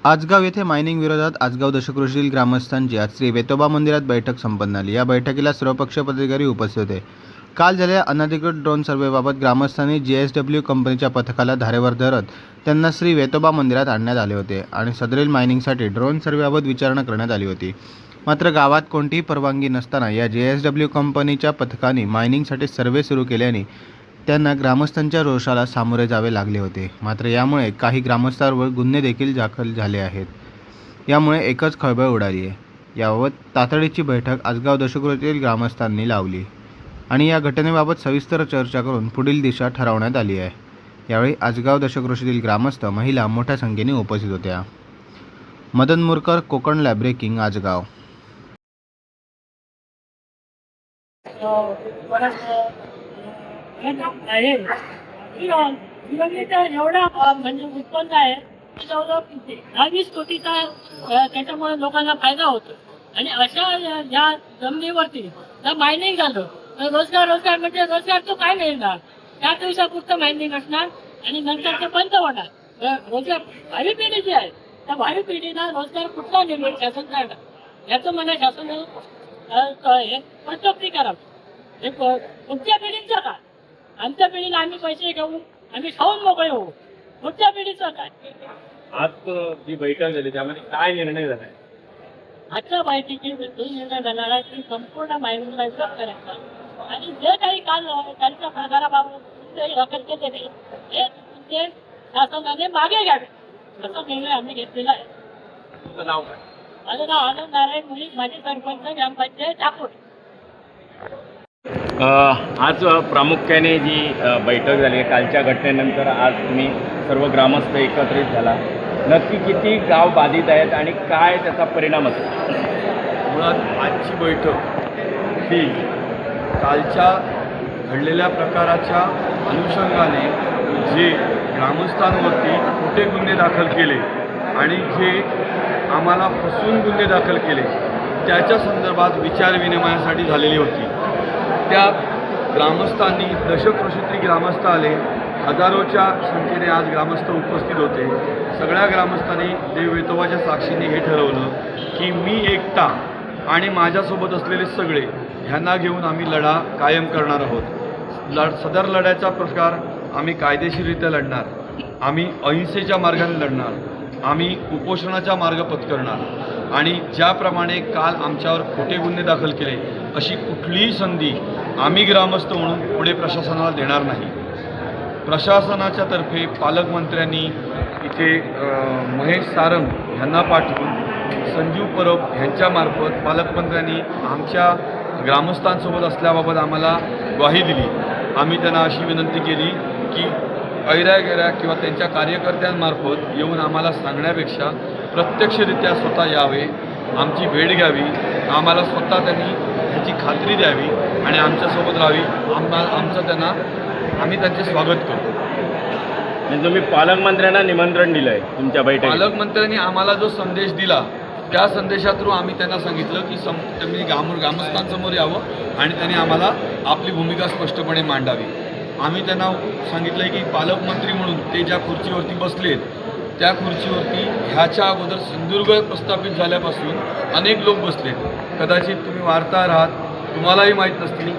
आजगाव येथे मायनिंग विरोधात आजगाव दशकृषीतील ग्रामस्थांची आज श्री वेतोबा मंदिरात बैठक संपन्न झाली। या बैठकीला सर्वपक्षीय पदाधिकारी उपस्थित होते। काल झालेल्या अनधिकृत ड्रोन सर्व्हेबाबत ग्रामस्थांनी JSW कंपनीच्या पथकाला धारेवर धरत त्यांना श्री वेतोबा मंदिरात आणण्यात आले होते आणि सदरील मायनिंगसाठी ड्रोन सर्व्हेबाबत विचारणा करण्यात आली होती। मात्र गावात कोणतीही परवानगी नसताना या JSW कंपनीच्या पथकाने मायनिंगसाठी सर्व्हे सुरू केल्याने त्यांना ग्रामस्थांच्या रोषाला सामोरे जावे लागले होते। मात्र यामुळे काही ग्रामस्थांवर गुन्हे देखील दाखल झाले आहेत। यामुळे एकच खळबळ उडाली आहे। याबाबत तातडीची बैठक आजगाव दशकृषीतील ग्रामस्थांनी लावली आणि या घटनेबाबत सविस्तर चर्चा करून पुढील दिशा ठरवण्यात आली आहे। यावेळी आजगाव दशकृषीतील ग्रामस्थ, महिला मोठ्या संख्येने उपस्थित होत्या। Madan Murkar, Konkan lab breaking, Ajgaon. आहे एवढा म्हणजे उत्पन्न आहे जवळजवळ 20 कोटीचा त्याच्यामुळे लोकांना फायदा होतो आणि अशा या जमिनीवरती जर मायनिंग झालं तर रोजगार म्हणजे रोजगार तो काय मिळणार, 4 दिवसापुरतं मायनिंग असणार आणि नंतर ते बंद होणार। रोजगार भावी पिढी जी आहे त्या भावी पिढीला रोजगार कुठला निर्माण शासन करणार याचं मला शासन स्पष्टोक्ती करावं। हे पुढच्या पिढीचं काय, आमच्या पिढीला आम्ही पैसे घेऊन आम्ही खाऊन मोकळे होऊ, पुढच्या पिढीचं काय। आज जी बैठक झाली त्यामध्ये काय निर्णय झालाय? आजच्या बैठकीत जो निर्णय झाला आहे की संपूर्ण मायनिंगला विरोध करायचा आणि जे काही काल त्यांच्या पगाराबाबत दाखल केलेले ते शासनाने मागे घ्यावे असा निर्णय आम्ही घेतलेला आहे। तुमचं नाव काय? माझं नाव आनंद नारायण मुली, माजी सरपंच, ग्रामपंचायत ठाकूर। आज प्रामुख्याने जी बैठक झाली कालच्या घटनेनंतर आज तुम्ही सर्व ग्रामस्थ एकत्रित झाला, नक्की किती गाव बाधित आहेत आणि काय त्याचा परिणाम असेल? मुळात आजची बैठक ही कालच्या घडलेल्या प्रकाराच्या अनुषंगाने जे ग्रामस्थांवरती खोटे गुन्हे दाखल केले आणि जे आम्हाला फसवून गुन्हे दाखल केले त्याच्या संदर्भात विचारविनिमयासाठी झालेली होती। त्या ग्रामस्थांनी दशकृषीतील ग्रामस्थ आले, हजारोच्या संख्येने आज ग्रामस्थ उपस्थित होते। सगळ्या ग्रामस्थांनी देव वेतोबाच्या साक्षीने हे ठरवलं की मी एकटा आणि माझ्यासोबत असलेले सगळे ह्यांना घेऊन आम्ही लढा कायम करणार आहोत। सदर लढ्याचा प्रकार आम्ही कायदेशीररित्या लढणार, आम्ही अहिंसेच्या मार्गाने लढणार, आम्ही उपोषणाचा मार्ग पत्करणार आणि ज्याप्रमाणे काल आमच्यावर खोटे गुन्हे दाखल केले अशी कुठलीही संधी आम्ही ग्रामस्थ म्हणून पुढे प्रशासनाला देणार नाही। प्रशासनाच्या तर्फे पालकमंत्र्यांनी इथे महेश सारंग यांना पाठवून संजीव परब यांच्यामार्फत पालकमंत्र्यांनी आमच्या ग्रामस्थांसोबत असल्याबाबत आम्हाला ग्वाही दिली। आम्ही त्यांना अशी विनंती केली की ऐऱ्या किंवा त्यांच्या कार्यकर्त्यांमार्फत येऊन आम्हाला सांगण्यापेक्षा प्रत्यक्षरित्या स्वतः यावे, आमची भेट घ्यावी, आम्हाला स्वतः त्यांनी ह्याची खात्री द्यावी आणि आमच्यासोबत राहावी। आम्ही त्यांचे स्वागत करू। म्हणजे तुम्ही पालकमंत्र्यांना निमंत्रण दिलं आहे तुमच्या बैठकीत? पालकमंत्र्यांनी आम्हाला जो संदेश दिला त्या संदेशातून आम्ही त्यांना सांगितलं की त्यांनी ग्रामस्थांसमोर यावं आणि त्यांनी आम्हाला आपली भूमिका स्पष्टपणे मांडावी। आम्ही त्यांना सांगितलं की पालकमंत्री म्हणून ते ज्या खुर्चीवरती बसलेत त्या खुर्चीवरती ह्याच्या अगोदर सिंधुदुर्ग प्रस्थापित झाल्यापासून अनेक लोक बसलेत। कदाचित तुम्ही वार्ताहर आहात, तुम्हालाही माहीत नसतील,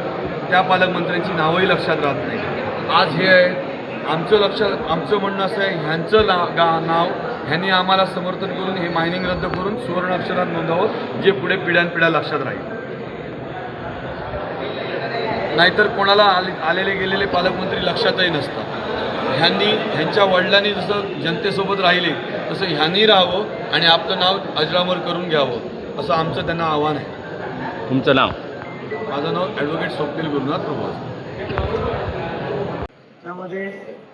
त्या पालकमंत्र्यांची नावही लक्षात राहत नाही। आज हे आहे आमचं म्हणणं असं आहे, ह्यांचं नाव ह्यांनी आम्हाला समर्थन करून हे मायनिंग रद्द करून सुवर्ण अक्षरात नोंदवावं, जे पुढे पिढ्यानपिढ्या लक्षात राहील। नाहीतर कोणाला आलेले गेलेले पालकमंत्री लक्षातही नसतात। ह्यांच्या वडिलांनी जसं जनतेसोबत राहिले तसं ह्यांनी राहावं आणि आपलं नाव अजरामर करून घ्यावं असं आमचं त्यांना आव्हान आहे। तुमचं नाव? माझं नाव ॲडव्होकेट स्वप्नील गुरुनाथ प्रभू। त्यामध्ये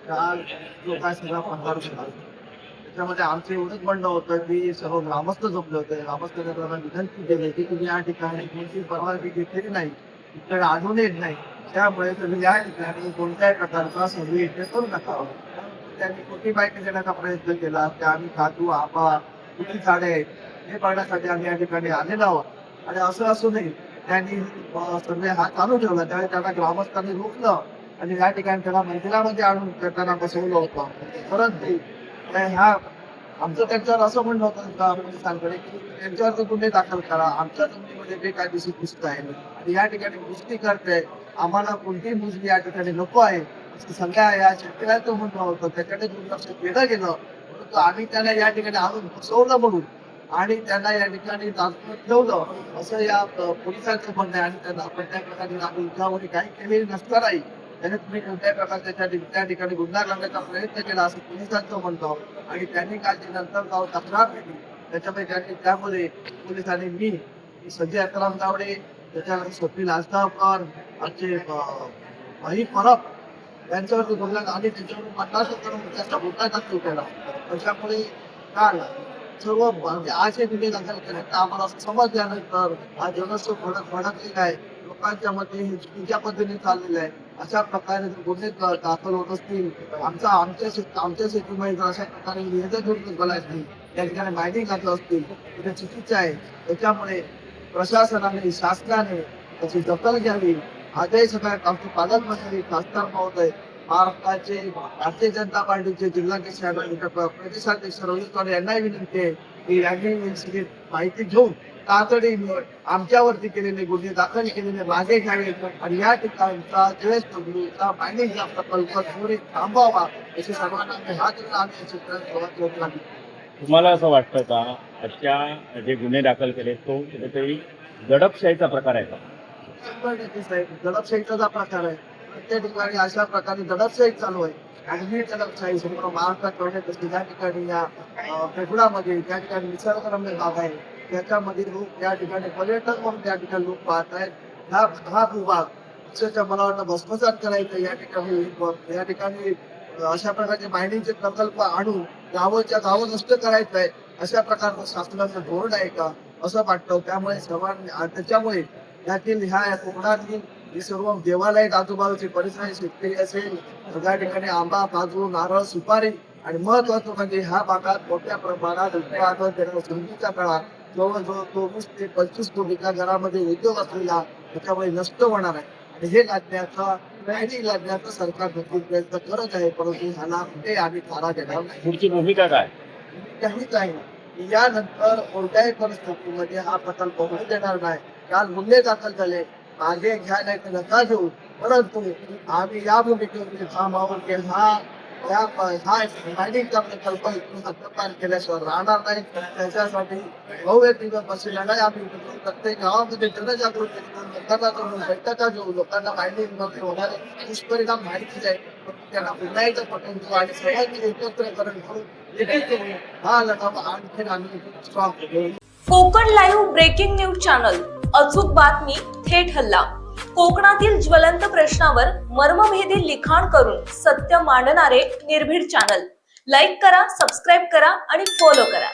काल जो काय सगळा प्रकार झाला त्याच्यामध्ये आमचं एवढंच म्हणणं होतं की सर्व ग्रामस्थ जमले होते। ग्रामस्थांनी त्यांना विनंती केली की तुम्ही या ठिकाणी कोणती परवानगी घेतलेली नाही, इकडे आढळून येत नाही, त्यामुळे तुम्ही या ठिकाणी कोणत्याही प्रकारचा सर्वे इथे करू नका। त्यांनी कुठली माहिती देण्याचा प्रयत्न केला, त्या आम्ही खातू आबा कुठली झाडे हे पाहण्यासाठी आम्ही या ठिकाणी आलेलो आहोत आणि असं असूनही त्यांनी सर्वे हा चालू ठेवला। त्यावेळी त्यांना ग्रामस्थांनी रोखलं आणि या ठिकाणी त्याला मंदिरामध्ये आणून त्यांना बसवलं होतं। परंतु ह्या आमचं त्यांच्यावर असं म्हणणं होतं का पोलिसांकडे की त्यांच्यावर गुन्हे दाखल करा, आमच्या जमिनीमध्ये बेकायदेशीर घुसत आहे आणि या ठिकाणी घुसती करते, आम्हाला कोणतीही मुजली या ठिकाणी नको आहे असं सगळ्या या शेतकऱ्याचं म्हणणं होतं. त्याच्याकडे दुर्लक्ष केलं गेलं, परंतु आम्ही त्यांना या ठिकाणी आणून बसवलं म्हणून आणि त्यांना या ठिकाणी दाखवून ठेवलं असं या पोलिसांचं म्हणणं आहे. आणि त्यांना आपण त्या प्रकारे आम्ही उठावणी काही केलेली नसतानाही त्याने तुम्ही कोणत्याही प्रकारच्या त्या ठिकाणी गुन्हा करण्याचा प्रयत्न केला असं पोलिसांचं म्हणतं. आणि त्यांनी कालची नंतर जाऊन तक्रार केली, त्यामध्ये पोलिसांनी मी संजय अकराम तावडे, त्याच्यानंतर स्वप्नील आस्थावकर, आमचे भाई परब यांच्यावरती गुन्हा आणि त्याच्यावर 50,000 गुन्हा दाखल केला. त्याच्यामुळे काल सर्व आज हे गुन्हे दाखल केले तर आम्हाला असं समजल्यानंतर हा जनस्व भडकलेला आहे, लोकांच्या मध्ये हे चुकीच्या पद्धतीने चाललेलं आहे. अशा प्रकारे जर गुन्हे दाखल होत असतील, आमच्या शेतीमध्ये जर अशा प्रकारे नियोजन असतील, त्या ठिकाणी मायनिंग घातलं असतील तर ते चुकीचं आहे. त्याच्यामुळे प्रशासनाने शासनाने त्याची दखल घ्यावी. आजही सगळ्यात आमचे पालकमंत्री खासदार महोदय, महाराष्ट्राचे भारतीय जनता पार्टीचे जिल्हाध्यक्ष प्रदेशाध्यक्ष रोहित पवार यांनाही विनंती आहे की यांनी माहिती घेऊन तातडीने आमच्यावरती केलेले गुन्हे दाखल केलेले मागे घ्यावे आणि या ठिकाणचा JSWचा मायनिंगचा प्रकल्प त्वरित थांबवावा असे सर्वांना हात आम्ही शेतकऱ्यांना. तुम्हाला असं वाटतं का अशा जे गुन्हे दाखल केले तो कुठेतरी दडपशाहीचा प्रकार आहे का? 100% साहेब, दडपशाहीचा प्रकार आहे. प्रत्येक ठिकाणी अशा प्रकारे दडपशाही चालू आहे आणि ही दडपशाही संपूर्ण महाराष्ट्रात करण्यात असते. ज्या ठिकाणी या पेगुडामध्ये त्या ठिकाणी निसर्गरम्य भाग आहे, त्याच्यामध्ये लोक त्या ठिकाणी पर्यटक म्हणून त्या ठिकाणी लोक पाहत आहेत. हा भूभाग अक्षरशः मला वाटतं भस्मसात करायचं या ठिकाणी अशा प्रकारचे मायनिंगचे प्रकल्प आणून गावाच्या गावं नष्ट करायचं आहे अशा प्रकारचं शासनाचं धोरण आहे का असं वाटतं. त्यामुळे त्याच्यामुळे यातील ह्या कोकणातील ही सर्व देवालय आजूबाजूचे परिसर शेतकरी असेल, सगळ्या ठिकाणी आंबा, काजू, नारळ, सुपारी आणि महत्वाचं म्हणजे ह्या भागात मोठ्या प्रमाणात उत्पादन संधीच्या काळात जवळजवळ 24 ते 25 कोटीच्या घरामध्ये उद्योग असलेला त्याच्यामुळे नष्ट होणार आहे. आणि हे लादण्याचा सरकार नक्की प्रयत्न करत आहे, परंतु ह्याला कुठे आम्ही थारा देणार नाही. पुढची भूमिका काय? काहीच आहे. यानंतर कोणत्याही परिस्थितीमध्ये हा प्रकल्प होऊ देणार नाही. काल गुन्हे दाखल झाले, मागे घ्या नाही तर नका घेऊ, परंतु आम्ही या भूमिकेमध्ये ठाम आहोत की हा मायनिंगचा प्रकल्प इथून हद्दपार केल्याशिवाय राहणार नाही. त्याच्यासाठी भव्य दिवस लढाई आम्ही प्रत्येक गावामध्ये जनजागृती लोकांना करून बैठका घेऊ, लोकांना मायनिंग मध्ये होणारे दुष्परिणाम माहिती जाईल, त्यांना पुन्हा एकदा पटवून देऊ आणि सगळ्यांनी एकत्रीकरण करून हा लढा आणखी आम्ही स्ट्रॉंग करू. Konkan live breaking news channel, अचूक बातमी, थेट हल्ला. कोकणातील ज्वलंत प्रश्नावर मर्मभेदी लिखाण करून सत्य मांडणारे निर्भीड चॅनल. लाईक करा, सबस्क्राईब करा आणि फॉलो करा.